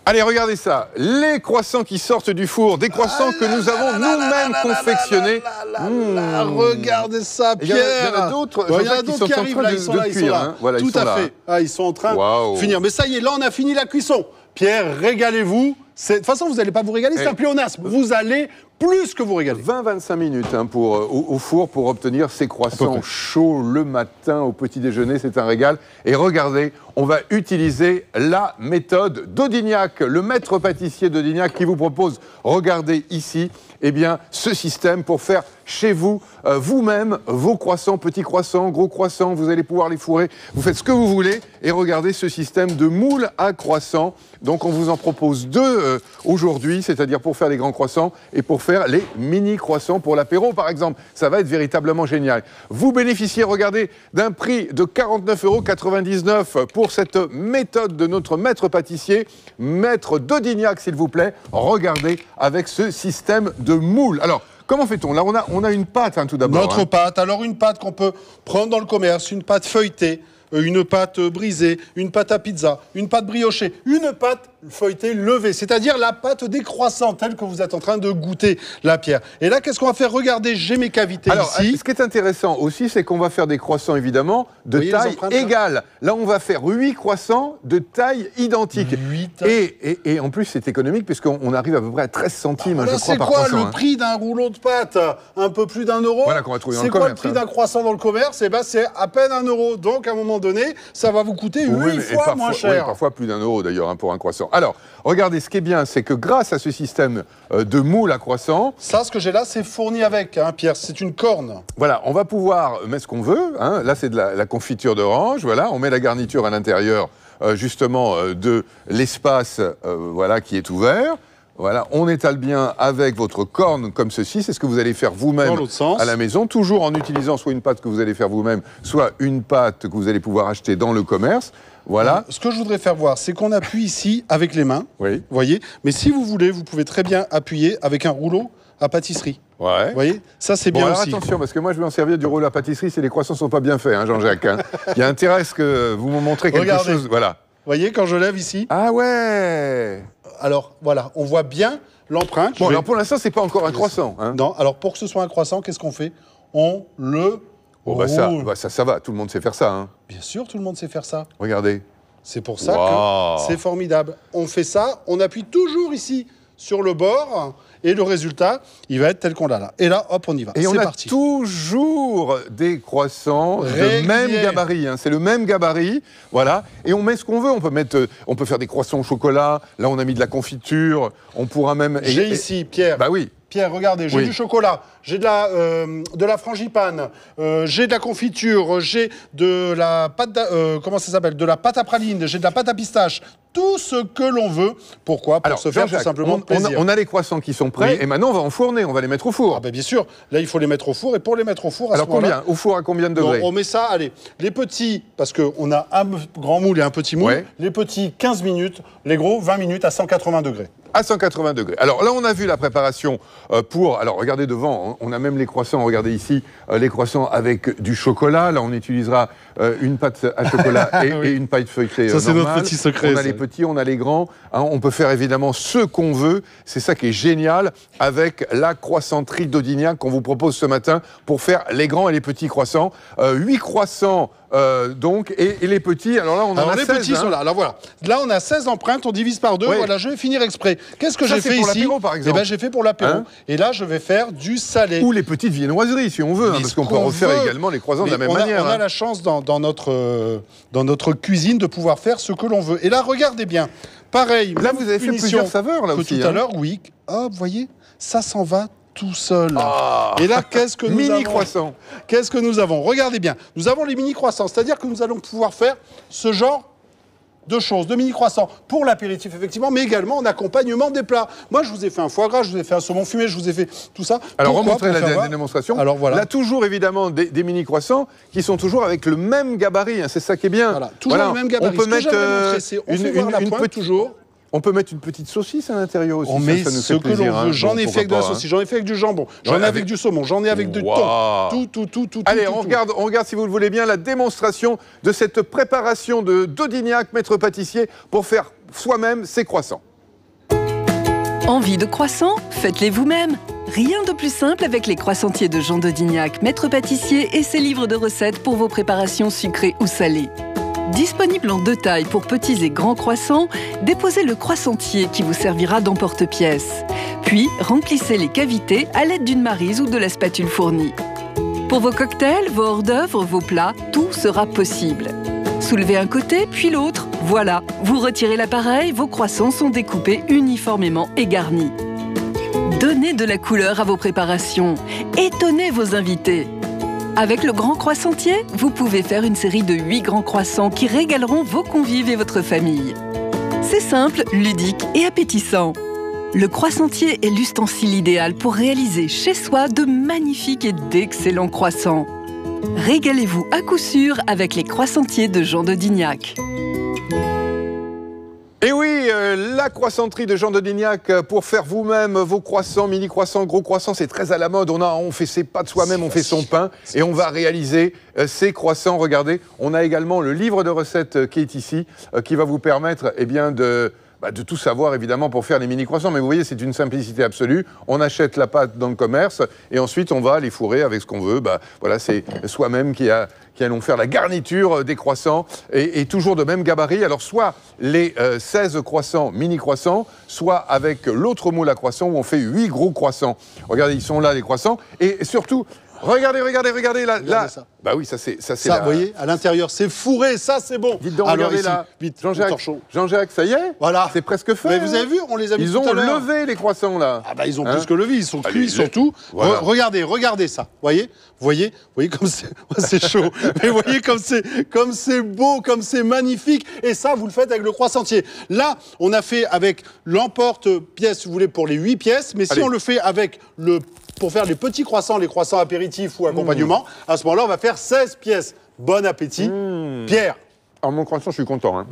Allez, regardez ça. Les croissants qui sortent du four, des croissants que nous avons nous-mêmes confectionnés. Regardez ça, Pierre. Il y en a d'autres. Il y en a d'autres qui arrivent, là, ils sont là, ils sont là. Voilà, tout à fait. Ah, ils sont en train de finir. Mais ça y est, là, on a fini la cuisson. Pierre, régalez-vous. De toute façon, vous n'allez pas vous régaler, c'est un pléonasme. Vous allez plus que vous régaler. 20-25 minutes au four pour obtenir ces croissants chauds le matin au petit déjeuner. C'est un régal. Et regardez, on va utiliser la méthode d'Audignac, le maître pâtissier d'Audignac qui vous propose, regardez ici, eh bien, ce système pour faire chez vous, vous-même, vos croissants, petits croissants, gros croissants, vous allez pouvoir les fourrer. Vous faites ce que vous voulez et regardez ce système de moule à croissants. Donc, on vous en propose deux aujourd'hui, c'est-à-dire pour faire les grands croissants et pour faire les mini croissants pour l'apéro, par exemple. Ça va être véritablement génial. Vous bénéficiez, regardez, d'un prix de 49,99 € pour cette méthode de notre maître pâtissier, maître d'Audignac, s'il vous plaît. Regardez avec ce système de moule. Alors, comment fait-on? Là, on a une pâte, tout d'abord. Notre pâte. Alors, une pâte qu'on peut prendre dans le commerce, une pâte feuilletée, une pâte brisée, une pâte à pizza, une pâte briochée, une pâte feuilletée levée, c'est-à-dire la pâte des croissants, telle que vous êtes en train de goûter, la Pierre. Et là, qu'est-ce qu'on va faire? Regardez, j'ai mes cavités ici. Ce qui est intéressant aussi, c'est qu'on va faire des croissants, évidemment, de taille égale. Là, on va faire 8 croissants de taille identique. 8. Et en plus, c'est économique, puisqu'on arrive à peu près à 13 centimes, je crois, par croissant. C'est quoi le prix d'un rouleau de pâte? Un peu plus d'1 €. Voilà qu'on va trouver dans le commerce. C'est quoi le prix d'un croissant dans le commerce? Eh ben, c'est à peine 1 €. Donc, à un moment donné, ça va vous coûter 8 fois moins cher. Oui, parfois plus d'1 € d'ailleurs pour un croissant. Alors, regardez, ce qui est bien, c'est que grâce à ce système de moule à croissant... Ça, ce que j'ai là, c'est fourni avec, Pierre, c'est une corne. Voilà, on va pouvoir mettre ce qu'on veut. Là, c'est de la confiture d'orange. Voilà, on met la garniture à l'intérieur, justement, de l'espace voilà, qui est ouvert. Voilà, on étale bien avec votre corne comme ceci. C'est ce que vous allez faire vous-même à la maison, toujours en utilisant soit une pâte que vous allez faire vous-même, soit une pâte que vous allez pouvoir acheter dans le commerce. Voilà. Ce que je voudrais faire voir, c'est qu'on appuie ici avec les mains, oui. Vous voyez. Mais si vous voulez, vous pouvez très bien appuyer avec un rouleau à pâtisserie. Ouais. Vous voyez, ça c'est bien alors aussi. Attention, parce que moi je vais en servir du rouleau à pâtisserie si les croissants sont pas bien faits, Jean-Jacques. Il y a intérêt à ce que vous me montrez quelque chose. Voilà. Vous voyez, quand je lève ici. Ah ouais. Alors voilà, on voit bien l'empreinte. Bon, alors pour l'instant, c'est pas encore un croissant. Non, alors pour que ce soit un croissant, qu'est-ce qu'on fait? On le roule. Ça va, tout le monde sait faire ça. Bien sûr, tout le monde sait faire ça. Regardez. C'est pour ça que c'est formidable. On fait ça, on appuie toujours ici sur le bord et le résultat, il va être tel qu'on l'a là. Et là, hop, on y va. Et on a toujours des croissants de même gabarit. C'est le même gabarit, voilà. Et on met ce qu'on veut. On peut faire des croissants au chocolat. Là, on a mis de la confiture. On pourra même. J'ai ici, Pierre. Bah oui. Pierre, regardez, j'ai du chocolat, j'ai de la frangipane, j'ai de la confiture, j'ai de la pâte, comment ça s'appelle, de la pâte à praline, j'ai de la pâte à pistache, tout ce que l'on veut. Pourquoi? Pour se faire tout simplement plaisir. On a les croissants qui sont prêts et maintenant on va enfourner, on va les mettre au four. Ah ben bien sûr, là il faut les mettre au four et pour les mettre au four, alors combien? Au four à combien de degrés? On met ça, allez, les petits, parce qu'on a un grand moule et un petit moule, les petits 15 minutes, les gros 20 minutes à 180 degrés. À 180 degrés. Alors là, on a vu la préparation pour... Alors regardez devant, on a même les croissants, regardez ici, les croissants avec du chocolat. Là, on utilisera une pâte à chocolat et une pâte feuilletée normale. Ça, c'est notre petit secret. On a les petits, on a les grands. On peut faire évidemment ce qu'on veut. C'est ça qui est génial avec la croissanterie d'Audignac qu'on vous propose ce matin pour faire les grands et les petits croissants. 8 croissants donc, et les petits, alors là, on en a 16. Les petits sont là. Alors voilà, là, on a 16 empreintes, on divise par 2. Voilà, je vais finir exprès. Qu'est-ce que j'ai fait ici? L'apéro, par exemple. Eh ben, j'ai fait pour l'apéro. Et là, je vais faire du salé. Ou les petites viennoiseries, si on veut, parce qu'on peut refaire également les croissants de la même manière. On a la chance dans notre cuisine de pouvoir faire ce que l'on veut. Et là, regardez bien. Pareil. Là, vous avez fait plusieurs saveurs, là aussi. Tout à l'heure, oui. Hop, vous voyez, ça s'en va tout seul. Et là, qu'est-ce que nous avons? Mini croissants. Qu'est-ce que nous avons? Regardez bien. Nous avons les mini croissants, c'est-à-dire que nous allons pouvoir faire ce genre de choses, de mini croissants pour l'apéritif effectivement, mais également en accompagnement des plats. Moi, je vous ai fait un foie gras, je vous ai fait un saumon fumé, je vous ai fait tout ça. Alors, remontrez la démonstration. Alors voilà. Là, toujours évidemment des mini croissants qui sont toujours avec le même gabarit. C'est ça qui est bien. Voilà, toujours le même gabarit. On peut mettre une pointe toujours. On peut mettre une petite saucisse à l'intérieur aussi. On met ce que l'on veut. J'en ai fait avec de la saucisse, j'en ai fait avec du jambon, j'en ai avec du saumon, j'en ai avec du thon. Tout. Allez, on regarde, si vous le voulez bien, la démonstration de cette préparation d'Audignac, maître pâtissier, pour faire soi-même ses croissants. Envie de croissants? Faites-les vous-même. Rien de plus simple avec les croissantiers de Jean de Dignac, maître pâtissier et ses livres de recettes pour vos préparations sucrées ou salées. Disponible en 2 tailles pour petits et grands croissants, déposez le croissantier qui vous servira d'emporte-pièce. Puis, remplissez les cavités à l'aide d'une maryse ou de la spatule fournie. Pour vos cocktails, vos hors-d'œuvre, vos plats, tout sera possible. Soulevez un côté, puis l'autre. Voilà, vous retirez l'appareil, vos croissants sont découpés uniformément et garnis. Donnez de la couleur à vos préparations. Étonnez vos invités. Avec le grand croissantier, vous pouvez faire une série de 8 grands croissants qui régaleront vos convives et votre famille. C'est simple, ludique et appétissant. Le croissantier est l'ustensile idéal pour réaliser chez soi de magnifiques et d'excellents croissants. Régalez-vous à coup sûr avec les croissantiers de Jean de Dignac. Et oui, la croissanterie de Jean de Dignac pour faire vous-même vos croissants, mini croissants, gros croissants, c'est très à la mode. On fait ses pâtes soi-même, on fait son pain et on va réaliser ces croissants. Regardez, on a également le livre de recettes qui est ici, qui va vous permettre de tout savoir évidemment pour faire les mini croissants. Mais vous voyez, c'est une simplicité absolue. On achète la pâte dans le commerce et ensuite on va les fourrer avec ce qu'on veut. Voilà, c'est soi-même qui allons faire la garniture des croissants et toujours de même gabarit. Alors soit les 16 croissants, mini croissants, soit avec l'autre moule à croissants où on fait 8 gros croissants. Regardez, ils sont là les croissants et surtout... Regardez là. Ça. Bah oui, ça c'est ça, vous voyez, à l'intérieur, c'est fourré, ça c'est bon. Dites donc, alors regardez ici, là. Vite, Jean-Jacques, ça y est. Voilà. C'est presque fait. Mais vous avez vu, on les a mis Ils tout ont à l'heure. levé les croissants là. Ah bah ils ont plus que levé, ils sont cuits surtout. Voilà. Regardez ça. Vous voyez comme c'est chaud. Mais vous voyez comme c'est beau, comme c'est magnifique. Et ça, vous le faites avec le croissantier. Là, on a fait avec l'emporte-pièce, si vous voulez, pour les 8 pièces. Mais si on le fait avec pour faire les petits croissants, les croissants apéritifs ou accompagnement, à ce moment-là, on va faire 16 pièces. Bon appétit. Pierre. Alors mon croissant, je suis content. Hein.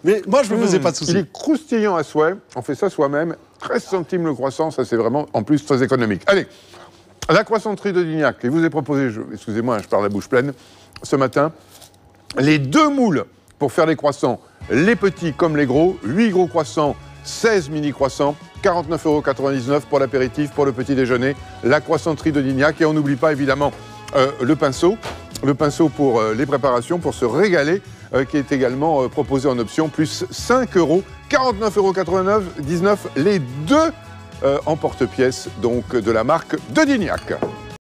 Mais moi, je ne me faisais pas de soucis. Il est croustillant à souhait. On fait ça soi-même. 13 centimes le croissant, ça c'est vraiment en plus très économique. Allez, la croissanterie de Dignac. Il vous est proposé, excusez-moi, je parle la bouche pleine, ce matin, les 2 moules pour faire les croissants, les petits comme les gros, 8 gros croissants, 16 mini croissants, 49,99 € pour l'apéritif, pour le petit déjeuner, la croissanterie de Dignac. Et on n'oublie pas évidemment le pinceau pour les préparations, pour se régaler, qui est également proposé en option, plus 5 €, 49,99 € les 2 emporte-pièces donc de la marque de Dignac.